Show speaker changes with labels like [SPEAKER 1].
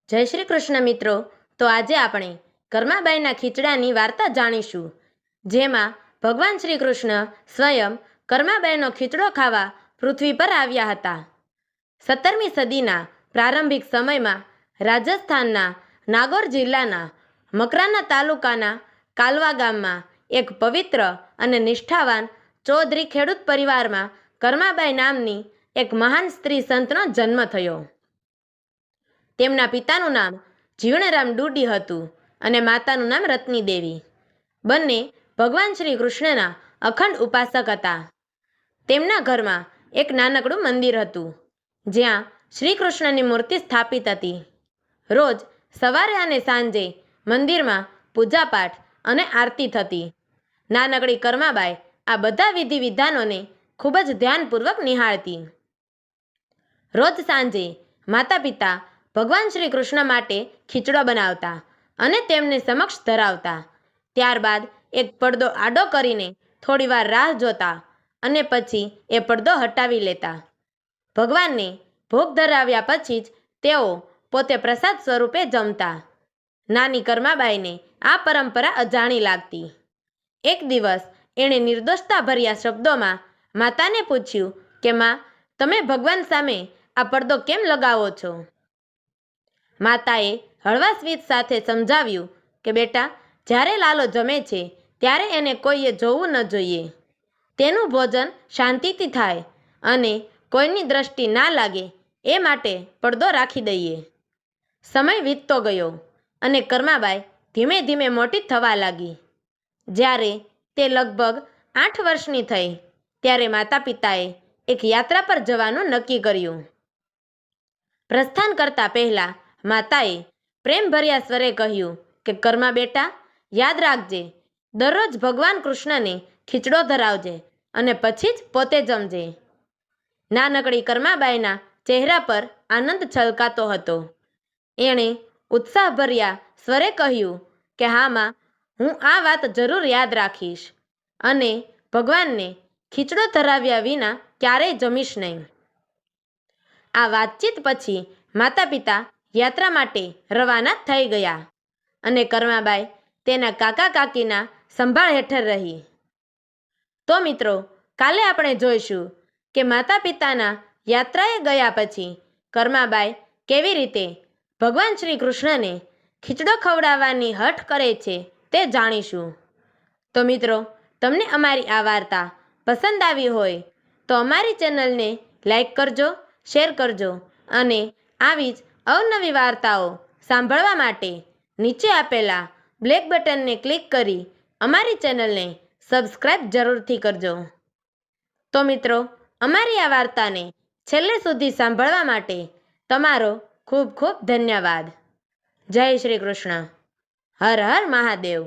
[SPEAKER 1] જય શ્રી કૃષ્ણ મિત્રો. તો આજે આપણે કર્માબાઈના ખીચડાની વાર્તા જાણીશું, જેમાં ભગવાન શ્રી કૃષ્ણ સ્વયં કર્માબાઈનો ખીચડો ખાવા પૃથ્વી પર આવ્યા હતા. 17મી સદીના પ્રારંભિક સમયમાં રાજસ્થાનના નાગોર જિલ્લાના મકરાના તાલુકાના કાલવા ગામમાં એક પવિત્ર અને નિષ્ઠાવાન ચૌધરી ખેડૂત પરિવારમાં કર્માબાઈ નામની એક મહાન સ્ત્રી સંતનો જન્મ થયો. તેમના પિતાનું નામ જીવણરામ ડુડી હતું અને માતાનું નામ રત્ની દેવી. બંને ભગવાન શ્રી કૃષ્ણના અખંડ ઉપાસક હતા. તેમના ઘરમાં એક નાનકડું મંદિર હતું, જ્યાં શ્રી કૃષ્ણની મૂર્તિ સ્થાપિત હતી. રોજ સવારે અને સાંજે મંદિરમાં પૂજાપાઠ અને આરતી થતી. નાનકડી કર્માબાઈ આ બધા વિધિ વિધાનોને ખૂબ જ ધ્યાનપૂર્વક નિહાળતી. રોજ સાંજે માતા પિતા ભગવાન શ્રી કૃષ્ણ માટે ખીચડો બનાવતા અને તેમને સમક્ષ ધરાવતા. ત્યારબાદ એક પડદો આડો કરીને થોડીવાર રાહ જોતા અને પછી એ પડદો હટાવી લેતા. ભગવાનને ભોગ ધરાવ્યા પછી જ તેઓ પોતે પ્રસાદ સ્વરૂપે જમતા. નાની કર્માબાઈને આ પરંપરા અજાણી લાગતી. એક દિવસ એણે નિર્દોષતાભર્યા શબ્દોમાં માતાને પૂછ્યું કે માં, તમે ભગવાન સામે આ પડદો કેમ લગાવો છો? માતાએ હળવા સ્મિત સાથે સમજાવ્યું કે બેટા, જ્યારે લાલો જમે છે ત્યારે એને કોઈએ જોવું ન જોઈએ. તેનું ભોજન શાંતિથી થાય અને કોઈની દ્રષ્ટિ ના લાગે એ માટે પડદો રાખી દઈએ. સમય વીતતો ગયો અને કર્માબાઈ ધીમે ધીમે મોટી થવા લાગી. જ્યારે તે લગભગ 8 વર્ષની થઈ ત્યારે માતા પિતાએ એક યાત્રા પર જવાનું નક્કી કર્યું. પ્રસ્થાન કરતા પહેલા માતાએ પ્રેમભર્યા સ્વરે કહ્યું કે કર્મા બેટા, યાદ રાખજે, દરરોજ ભગવાન કૃષ્ણને ખીચડો ધરાવજે અને પછી જ પોતે જમજે. નાનકડી કર્માબાઈના ચહેરા પર આનંદ છલકાતો હતો. એણે ઉત્સાહભર્યા સ્વરે કહ્યું કે હા માં, હું આ વાત જરૂર યાદ રાખીશ અને ભગવાનને ખીચડો ધરાવ્યા વિના ક્યારેય જમીશ નહીં. આ વાતચીત પછી માતા પિતા યાત્રા માટે રવાના થઈ ગયા અને કર્માબાઈ તેના કાકા કાકીના સંભાળ હેઠળ રહી. તો મિત્રો, કાલે આપણે જોઈશું કે માતા પિતાના યાત્રાએ ગયા પછી કર્માબાઈ કેવી રીતે ભગવાન શ્રી કૃષ્ણને ખીચડો ખવડાવવાની હઠ કરે છે તે જાણીશું. તો મિત્રો, તમને અમારી આ વાર્તા પસંદ આવી હોય તો અમારી ચેનલને લાઈક કરજો, શેર કરજો અને આવી જ અવનવી વાર્તાઓ સાંભળવા માટે નીચે આપેલા બ્લેક બટનને ક્લિક કરી અમારી ચેનલને સબસ્ક્રાઈબ જરૂરથી કરજો. તો મિત્રો, અમારી આ વાર્તાને છેલ્લે સુધી સાંભળવા માટે તમારો ખૂબ ખૂબ ધન્યવાદ. જય શ્રી કૃષ્ણ. હર હર મહાદેવ.